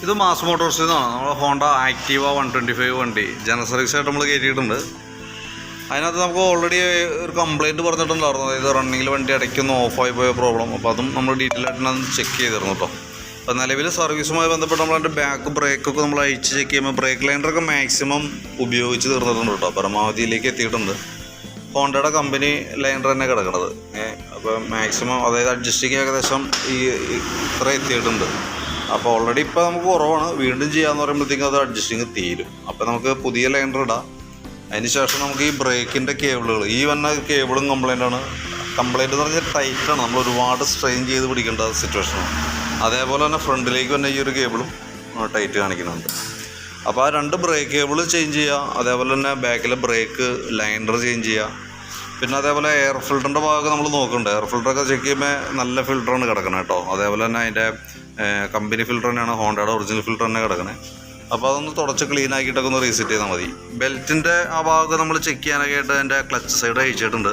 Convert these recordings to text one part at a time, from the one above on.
ഇത് മാസ് മോട്ടോഴ്സിൽ നിന്നാണ്. നമ്മൾ ഹോണ്ട ആക്റ്റീവ 125 വണ്ടി ജനറൽ സർവീസായിട്ട് നമ്മൾ കയറ്റിയിട്ടുണ്ട്. അതിനകത്ത് നമുക്ക് ഓൾറെഡി ഒരു കംപ്ലയിൻറ്റ് പറഞ്ഞിട്ടുണ്ടായിരുന്നു, അതായത് റണ്ണിങ്ങിൽ വണ്ടി ഇടയ്ക്കൊന്ന് ഓഫായി പോയ പ്രോബ്ലം. അപ്പോൾ അതും നമ്മൾ ഡീറ്റെയിൽ ആയിട്ട് ചെക്ക് ചെയ്തിരുന്നു കേട്ടോ. അപ്പോൾ നിലവിൽ സർവീസുമായി ബന്ധപ്പെട്ട് നമ്മളതിൻ്റെ ബാക്ക് ബ്രേക്കൊക്കെ നമ്മൾ അഴിച്ച് ചെക്ക് ചെയ്യുമ്പോൾ ബ്രേക്ക് ലൈനറൊക്കെ മാക്സിമം ഉപയോഗിച്ച് തീർന്നിട്ടുണ്ട് കേട്ടോ. പരമാവധിയിലേക്ക് എത്തിയിട്ടുണ്ട്. ഹോണ്ടയുടെ കമ്പനി ലൈനർ തന്നെ കിടക്കണത്. അപ്പോൾ മാക്സിമം അതായത് അഡ്ജസ്റ്റിങ് ഏകദേശം ഇത്ര എത്തിയിട്ടുണ്ട്. അപ്പോൾ ഓൾറെഡി ഇപ്പോൾ നമുക്ക് കുറവാണ്. വീണ്ടും ചെയ്യാമെന്ന് പറയുമ്പോഴത്തേക്കും അത് അഡ്ജസ്റ്റിങ് തീരും. അപ്പോൾ നമുക്ക് പുതിയ ലൈനർ ഇടാം. അതിന് ശേഷം നമുക്ക് ഈ ബ്രേക്കിൻ്റെ കേബിളുകൾ, ഈ വന്ന കേബിളും കംപ്ലൈൻ്റാണ്. കംപ്ലൈൻറ്റ് എന്ന് പറഞ്ഞാൽ ടൈറ്റാണ്, നമ്മൾ ഒരുപാട് സ്ട്രെയിൻ ചെയ്ത് പിടിക്കേണ്ട സിറ്റുവേഷനാണ്. അതേപോലെ തന്നെ ഫ്രണ്ടിലേക്ക് വന്ന ഈ ഒരു കേബിളും ടൈറ്റ് കാണിക്കുന്നുണ്ട്. അപ്പോൾ ആ 2 ബ്രേക്ക് കേബിൾ ചേഞ്ച് ചെയ്യുക. അതേപോലെ തന്നെ ബാക്കിലെ ബ്രേക്ക് ലൈനർ ചേഞ്ച് ചെയ്യുക. പിന്നെ അതേപോലെ എയർ ഫിൽറ്ററിൻ്റെ ഭാഗം നമ്മൾ നോക്കുന്നുണ്ട്. എയർ ഫിൽറ്ററൊക്കെ ചെക്ക് ചെയ്യുമ്പോൾ നല്ല ഫിൽറ്ററാണ് കിടക്കുന്നത് കേട്ടോ. അതേപോലെ തന്നെ അതിൻ്റെ കമ്പനി ഫിൽറ്റർ തന്നെയാണ്, ഹോണ്ടയുടെ ഒറിജിനൽ ഫിൽറ്റർ തന്നെ കിടക്കുന്നത്. അപ്പോൾ അതൊന്ന് തുടച്ച് ക്ലീൻ ആക്കിയിട്ടൊക്കെ ഒന്ന് റീസെറ്റ് ചെയ്താൽ മതി. ബെൽറ്റിൻ്റെ ആ ഭാഗം നമ്മൾ ചെക്ക് ചെയ്യാനൊക്കെ ആയിട്ട് അതിൻ്റെ ക്ലച്ച് സൈഡ് അഴിച്ചിട്ടുണ്ട്.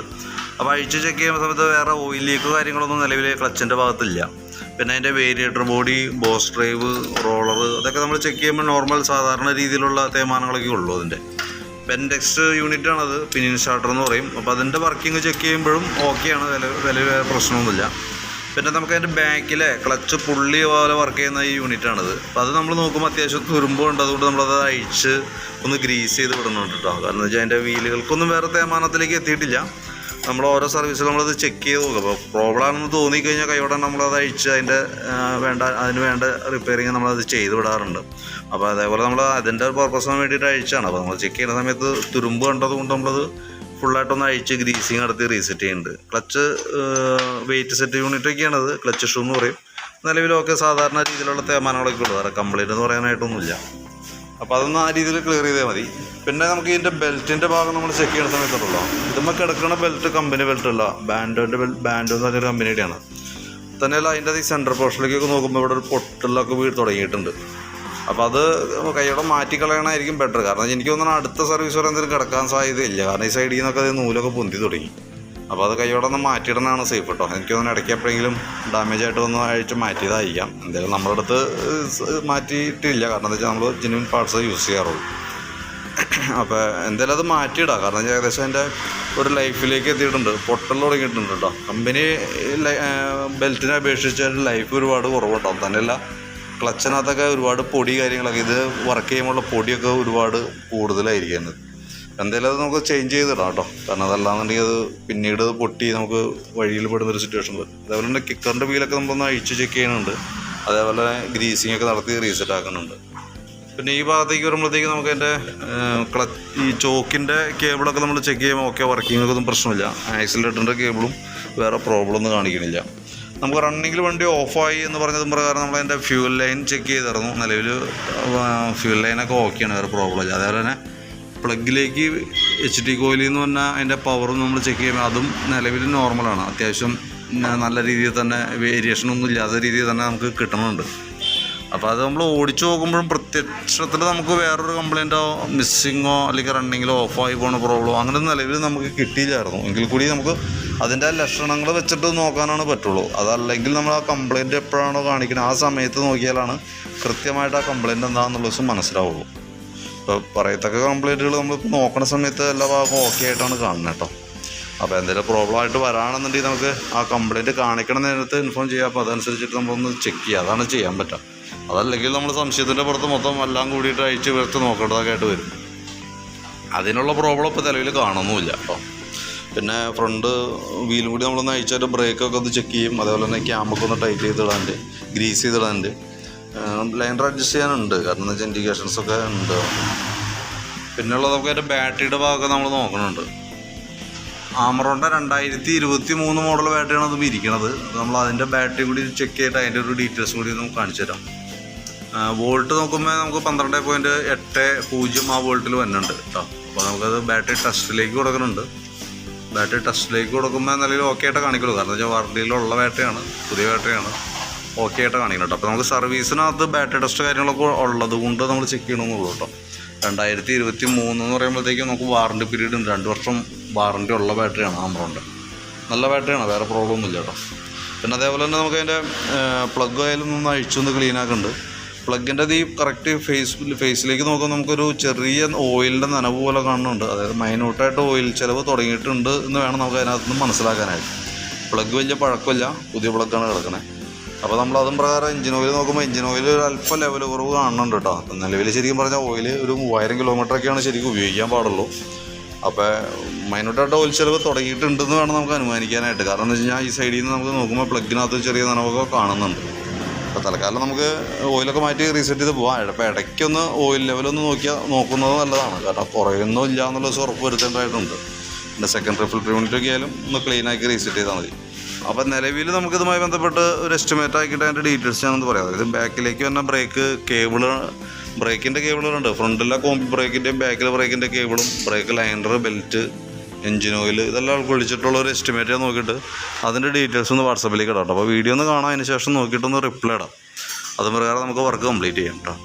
അപ്പോൾ അഴിച്ച് ചെക്ക് ചെയ്യുന്ന സമയത്ത് വേറെ ഓയിൽ ലീക്കോ കാര്യങ്ങളൊന്നും നിലവിൽ ക്ലച്ചിൻ്റെ ഭാഗത്തില്ല. പിന്നെ അതിൻ്റെ variator body, boss drive, roller, അതൊക്കെ നമ്മൾ ചെക്ക് ചെയ്യുമ്പോൾ നോർമൽ സാധാരണ രീതിയിലുള്ള തേയ്മാനങ്ങളൊക്കെ ഉള്ളൂ. അതിൻ്റെ ബെൻഡെക്സ് യൂണിറ്റാണത്, പിനിയൻ സ്റ്റാർട്ടർ എന്ന് പറയും. അപ്പോൾ അതിൻ്റെ വർക്കിംഗ് ചെക്ക് ചെയ്യുമ്പോഴും ഓക്കെയാണ്, വലിയ പ്രശ്നമൊന്നുമില്ല. പിന്നെ നമുക്ക് അതിൻ്റെ ബാക്കിലെ ക്ലച്ച് പുള്ളി പോലെ വർക്ക് ചെയ്യുന്ന ഈ യൂണിറ്റാണിത്. അപ്പോൾ അത് നമ്മൾ നോക്കുമ്പോൾ അത്യാവശ്യം തുരുമ്പുണ്ട്. അതുകൊണ്ട് നമ്മളത് അഴിച്ച് ഒന്ന് ഗ്രീസ് ചെയ്ത് വിടുന്നുണ്ട് കേട്ടോ. കാരണം എന്ന് വെച്ചാൽ അതിൻ്റെ വീലുകൾക്കൊന്നും വേറെ തേയ്മാനത്തിലേക്ക് എത്തിയിട്ടില്ല. നമ്മൾ ഓരോ സർവീസിൽ നമ്മളത് ചെക്ക് ചെയ്ത് നോക്കുക. അപ്പോൾ പ്രോബ്ലം ആണെന്ന് തോന്നിക്കഴിഞ്ഞാൽ കൈയോടെ നമ്മളത് അഴിച്ച് അതിൻ്റെ അതിന് വേണ്ട റിപ്പയറിങ് നമ്മളത് ചെയ്ത് വിടാറുണ്ട്. അപ്പോൾ അതേപോലെ നമ്മൾ അതിൻ്റെ പർപ്പസിന് വേണ്ടിയിട്ട് അഴിച്ചാണ്. അപ്പോൾ നമ്മൾ ചെക്ക് ചെയ്യുന്ന സമയത്ത് തുരുമ്പ് കണ്ടത് കൊണ്ട് നമ്മളത് ഫുള്ളായിട്ടൊന്ന് അഴിച്ച് ഗ്രീസിങ് നടത്തി റീസെറ്റ് ചെയ്യുന്നുണ്ട്. ക്ലച്ച് വെയിറ്റ് സെറ്റ് യൂണിറ്റൊക്കെയാണത്, ക്ലച്ച് ഷൂ എന്ന് പറയും. നിലവിലൊക്കെ സാധാരണ രീതിയിലുള്ള തേയ്മാനങ്ങളൊക്കെ ഉള്ളൂ, വേറെ കംപ്ലൈൻറ്റ് എന്ന് പറയാനായിട്ടൊന്നുമില്ല. അപ്പോൾ അതൊന്ന് ആ രീതിയിൽ ക്ലിയർ ചെയ്താൽ മതി. പിന്നെ നമുക്ക് ഇതിൻ്റെ ബെൽറ്റിൻ്റെ ഭാഗം നമ്മൾ ചെക്ക് ചെയ്യുന്ന സമയത്തുണ്ടല്ലോ, ഇതുമ്പോൾ കിടക്കുന്ന ബെൽറ്റ് കമ്പനി ബെൽറ്റ് അല്ല, ബാൻഡോ എന്ന് പറഞ്ഞൊരു കമ്പനിയുടെയാണ്. തന്നെയല്ല അതിൻ്റെ ഈ സെൻറ്റർ പോർഷനിലേക്കൊക്കെ നോക്കുമ്പോൾ ഇവിടെ ഒരു പൊട്ടലൊക്കെ വീട് തുടങ്ങിയിട്ടുണ്ട്. അപ്പോൾ അത് കൈയോടെ മാറ്റിക്കളയണമായിരിക്കും ബെറ്റർ. കാരണം എനിക്ക് തോന്നുന്നു അടുത്ത സർവീസ് വരെ എന്തെങ്കിലും കിടക്കാൻ സാധ്യതയില്ല. കാരണം ഈ സൈഡിൽ നിന്നൊക്കെ അത് നൂലൊക്കെ പൊന്തി തുടങ്ങി. അപ്പോൾ അത് കൈയോടെ ഒന്ന് മാറ്റിയിടണതാണ് സേഫ് കേട്ടോ. എനിക്ക് തോന്നുന്നു ഇടയ്ക്ക് എപ്പോഴെങ്കിലും ഡാമേജ് ആയിട്ട് ഒന്ന് അഴിച്ച് മാറ്റിയതായിരിക്കാം. എന്തായാലും നമ്മുടെ അടുത്ത് മാറ്റിയിട്ടില്ല. കാരണം എന്താ വെച്ചാൽ നമ്മൾ ജെന്യുവൻ പാർട്സ് യൂസ് ചെയ്യാറുള്ളൂ. അപ്പോൾ എന്തായാലും അത് മാറ്റിയിടാം. കാരണം ഏകദേശം അതിൻ്റെ ഒരു ലൈഫിലേക്ക് എത്തിയിട്ടുണ്ട്, പൊട്ടൽ തുടങ്ങിയിട്ടുണ്ട് കേട്ടോ. കമ്പനി ബെൽറ്റിനെ അപേക്ഷിച്ച് ലൈഫ് ഒരുപാട് കുറവുണ്ടാവും. തന്നെയല്ല ക്ലച്ചിനകത്തൊക്കെ ഒരുപാട് പൊടി കാര്യങ്ങളൊക്കെ, ഇത് വർക്ക് ചെയ്യുമ്പോഴുള്ള പൊടിയൊക്കെ ഒരുപാട് കൂടുതലായിരിക്കും. എന്തായാലും അത് നമുക്ക് ചേഞ്ച് ചെയ്തിടാം കേട്ടോ. കാരണം അതല്ലാന്നുണ്ടെങ്കിൽ അത് പിന്നീട് പൊട്ടി നമുക്ക് വഴിയിൽ പെടുന്നൊരു സിറ്റുവേഷൻ വരും. അതേപോലെ തന്നെ കിക്കറിൻ്റെ വീലൊക്കെ നമ്മളൊന്ന് അഴിച്ച് ചെക്ക് ചെയ്യുന്നുണ്ട്. അതേപോലെ ഗ്രീസിങ് ഒക്കെ നടത്തി റീസെറ്റ് ആക്കുന്നുണ്ട്. പിന്നെ ഈ ഭാഗത്തേക്ക് വരുമ്പോഴത്തേക്ക് നമുക്ക് അതിൻ്റെ ഈ ചോക്കിൻ്റെ കേബിളൊക്കെ നമ്മൾ ചെക്ക് ചെയ്യുമ്പോൾ ഓക്കെ, വർക്കിംഗ് ഒന്നും പ്രശ്നമില്ല. ആക്സിലേറ്ററിൻ്റെ കേബിളും വേറെ പ്രോബ്ലം ഒന്നും കാണിക്കണില്ല. നമുക്ക് റണ്ണിങ്ങിൽ വണ്ടി ഓഫായി എന്ന് പറഞ്ഞതും പ്രകാരം നമ്മളതിൻ്റെ ഫ്യൂൽ ലൈൻ ചെക്ക് ചെയ്തിരുന്നു. നിലവിൽ ഫ്യൂൽ ലൈനൊക്കെ ഓക്കെയാണ്, വേറെ പ്രോബ്ലം ഇല്ല. അതേപോലെ തന്നെ പ്ലഗിലേക്ക് HT കോയിലിൽ എന്ന് പറഞ്ഞാൽ അതിൻ്റെ പവറും നമ്മൾ ചെക്ക് ചെയ്യുമ്പോൾ അതും നിലവിൽ നോർമലാണ്. അത്യാവശ്യം നല്ല രീതിയിൽ തന്നെ വേരിയേഷനൊന്നും ഇല്ലാത്ത രീതിയിൽ തന്നെ നമുക്ക് കിട്ടുന്നുണ്ട്. അപ്പോൾ അത് നമ്മൾ ഓടിച്ചു നോക്കുമ്പോഴും പ്രത്യക്ഷത്തിൽ നമുക്ക് വേറൊരു കംപ്ലയിൻറ്റോ മിസ്സിങ്ങോ അല്ലെങ്കിൽ റണ്ണിങ്ങിലോ ഓഫായി പോകുന്ന പ്രോബ്ലമോ അങ്ങനെ നിലവിൽ നമുക്ക് കിട്ടിയില്ലായിരുന്നു. എങ്കിൽ കൂടി നമുക്ക് അതിൻ്റെ ലക്ഷണങ്ങൾ വെച്ചിട്ട് നോക്കാനാണ് പറ്റുള്ളൂ. അതല്ലെങ്കിൽ നമ്മൾ ആ കംപ്ലയിൻറ്റ് എപ്പോഴാണോ കാണിക്കുന്നത് ആ സമയത്ത് നോക്കിയാലാണ് കൃത്യമായിട്ട് ആ കംപ്ലയിൻറ്റ് എന്താണെന്നുള്ള ദിവസം മനസ്സിലാവുള്ളൂ. ഇപ്പോൾ പറയത്തക്ക കംപ്ലയിൻറ്റുകൾ നമ്മളിപ്പോൾ നോക്കുന്ന സമയത്ത് എല്ലാ ഭാഗവും ഓക്കെ ആയിട്ടാണ് കാണുന്നത് കേട്ടോ. അപ്പോൾ എന്തെങ്കിലും പ്രോബ്ലം ആയിട്ട് വരാണെന്നുണ്ടെങ്കിൽ നമുക്ക് ആ കംപ്ലയിൻറ്റ് കാണിക്കണ നേരത്തെ ഇൻഫോം ചെയ്യാം. അപ്പോൾ അതനുസരിച്ചിട്ട് നമ്മളൊന്ന് ചെക്ക് ചെയ്യുക, അതാണ് ചെയ്യാൻ പറ്റുക. അതല്ലെങ്കിൽ നമ്മൾ സംശയത്തിൻ്റെ പുറത്ത് മൊത്തം എല്ലാം കൂടിയിട്ട് അഴിച്ച് വീർത്ത് നോക്കേണ്ടതൊക്കെ ആയിട്ട് വരും. അതിനുള്ള പ്രോബ്ലം ഇപ്പോൾ നിലവിൽ കാണുന്നുമില്ല കേട്ടോ. പിന്നെ ഫ്രണ്ട് വീലും കൂടി നമ്മളൊന്ന് അഴിച്ചാൽ ബ്രേക്കൊക്കെ ഒന്ന് ചെക്ക് ചെയ്യും. അതേപോലെ തന്നെ ക്യാമൊക്കെ ഒന്ന് ടൈറ്റ് ചെയ്തിടാനുണ്ട്, ഗ്രീസ് ചെയ്തിടാനുണ്ട്. ലൈനർ അഡ്ജസ്റ്റ് ചെയ്യാനുണ്ട്, കാരണം എന്ന് വെച്ചാൽ ഇൻഡിക്കേഷൻസൊക്കെ ഉണ്ട്. പിന്നെയുള്ളത് നമുക്ക് അതിൻ്റെ ബാറ്ററിയുടെ ഭാഗമൊക്കെ നമ്മൾ നോക്കുന്നുണ്ട്. ആമറോണിൻ്റെ 2023 മോഡൽ ബാറ്ററിയാണ് അതും ഇരിക്കുന്നത്. നമ്മൾ അതിൻ്റെ ബാറ്ററി കൂടി ചെക്ക് ചെയ്തിട്ട് അതിൻ്റെ ഒരു ഡീറ്റെയിൽസ് കൂടി നമുക്ക് കാണിച്ചു തരാം. വോൾട്ട് നോക്കുമ്പോൾ നമുക്ക് 12.80 ആ വോൾട്ടിൽ വരുന്നുണ്ട് കേട്ടോ. അപ്പോൾ നമുക്കത് ബാറ്ററി ടെസ്റ്റിലേക്ക് കൊടുക്കുന്നുണ്ട്. ബാറ്ററി ടെസ്റ്റിലേക്ക് കൊടുക്കുമ്പോൾ നിലയിൽ ഓക്കെ ആയിട്ട് കാണിക്കുള്ളൂ. കാരണം വെച്ചാൽ വാറണ്ടിയിലുള്ള ബാറ്ററിയാണ്, പുതിയ ബാറ്ററിയാണ്, ഓക്കെ ആയിട്ട് കാണിക്കണം കേട്ടോ. അപ്പോൾ നമുക്ക് സർവീസിനകത്ത് ബാറ്ററി ടെസ്റ്റ് കാര്യങ്ങളൊക്കെ ഉള്ളത് കൊണ്ട് നമ്മൾ ചെക്ക് ചെയ്യണമെന്നുള്ളൂ കേട്ടോ. 2023 എന്ന് പറയുമ്പോഴത്തേക്കും നമുക്ക് വാറണ്ടി പീരീഡ് ഉണ്ട്. 2 വർഷം വാറണ്ടി ഉള്ള ബാറ്ററിയാണ് ആമറോണിൻ്റെ. നല്ല ബാറ്ററിയാണ്, വേറെ പ്രോബ്ലം ഒന്നുമില്ല കേട്ടോ. പിന്നെ അതേപോലെ തന്നെ നമുക്ക് അതിൻ്റെ പ്ലഗ് ഓയിലും ഒന്ന് അഴിച്ചൊന്ന് ക്ലീൻ ആക്കുന്നുണ്ട്. പ്ലഗിൻ്റെ ഈ കറക്റ്റ് ഫേസിലേക്ക് നോക്കുമ്പോൾ നമുക്കൊരു ചെറിയ ഓയിലിൻ്റെ നനവ് പോലെ കാണുന്നുണ്ട്. അതായത് മൈന്യൂട്ടായിട്ട് ഓയിൽ ചിലവ് തുടങ്ങിയിട്ടുണ്ട് എന്ന് വേണം നമുക്ക് അതിനകത്ത് നിന്ന് മനസ്സിലാക്കാനായിട്ട്. പ്ലഗ് വലിയ പഴക്കമില്ല, പുതിയ പ്ലഗാണ് കിടക്കുന്നത്. അപ്പോൾ നമ്മൾ അതും പ്രകാരം എഞ്ചിൻ ഓയിൽ നോക്കുമ്പോൾ എഞ്ചിൻ ഓയിൽ ഒരു അല്പം ലെവൽ കുറവ് കാണുന്നുണ്ട് കേട്ടോ. നിലവിൽ ശരിക്കും പറഞ്ഞാൽ ഓയിൽ ഒരു 3000 കിലോമീറ്ററൊക്കെയാണ് ശരിക്കും ഉപയോഗിക്കാൻ പാടുള്ളൂ. അപ്പോൾ മൈന്യൂട്ടായിട്ട് ഓയിൽ ചിലവ് തുടങ്ങിയിട്ടുണ്ടെന്ന് വേണം നമുക്ക് അനുമാനിക്കാനായിട്ട്. കാരണം എന്ന് വെച്ച് കഴിഞ്ഞാൽ ഈ സൈഡിൽ നിന്ന് നമുക്ക് നോക്കുമ്പോൾ പ്ലഗിനകത്ത് ചെറിയ നനവൊക്കെ കാണുന്നുണ്ട്. അപ്പോൾ തൽക്കാലം നമുക്ക് ഓയിലൊക്കെ മാറ്റി റീസെറ്റ് ചെയ്ത് പോകാം. അപ്പോൾ ഇടയ്ക്കൊന്ന് ഓയിൽ ലെവലൊന്ന് നോക്കുന്നത് നല്ലതാണ്. കാരണം കുറയൊന്നും ഇല്ല എന്നുള്ള ഉറപ്പ് വരുത്തേണ്ടതായിട്ടുണ്ട്. പിന്നെ സെക്കൻഡറി ഫിൽറ്റർ യൂണിറ്റൊക്കെ ആയാലും ഒന്ന് ക്ലീനാക്കി റീസെറ്റ് ചെയ്താൽ മതി. അപ്പോൾ നിലവിൽ നമുക്കിതുമായി ബന്ധപ്പെട്ട് ഒരു എസ്റ്റിമേറ്റ് ആക്കിയിട്ട് അതിൻ്റെ ഡീറ്റെയിൽസ് ഞാനൊന്ന് പറയാം. അതായത് ബാക്കിലേക്ക് തന്നെ ബ്രേക്കിൻ്റെ കേബിളുകളുണ്ട്. ഫ്രണ്ടിലെ കോമ്പി ബ്രേക്കിൻ്റെയും ബാക്കിലെ ബ്രേക്കിൻ്റെ കേബിളും, brake liner, belt, engine oil, ഇതെല്ലാം വിളിച്ചിട്ടുള്ള ഒരു എസ്റ്റിമേറ്റ് നോക്കിയിട്ട് അതിൻ്റെ ഡീറ്റെയിൽസ് ഒന്ന് വാട്സാപ്പിലേക്ക് ഇടാം. അപ്പോൾ വീഡിയോ ഒന്ന് കാണാം, അതിന് ശേഷം നോക്കിയിട്ടൊന്ന് റിപ്ലൈ ഇടാം. അത് പ്രകാരം നമുക്ക് വർക്ക് കംപ്ലീറ്റ് ചെയ്യാം കേട്ടോ.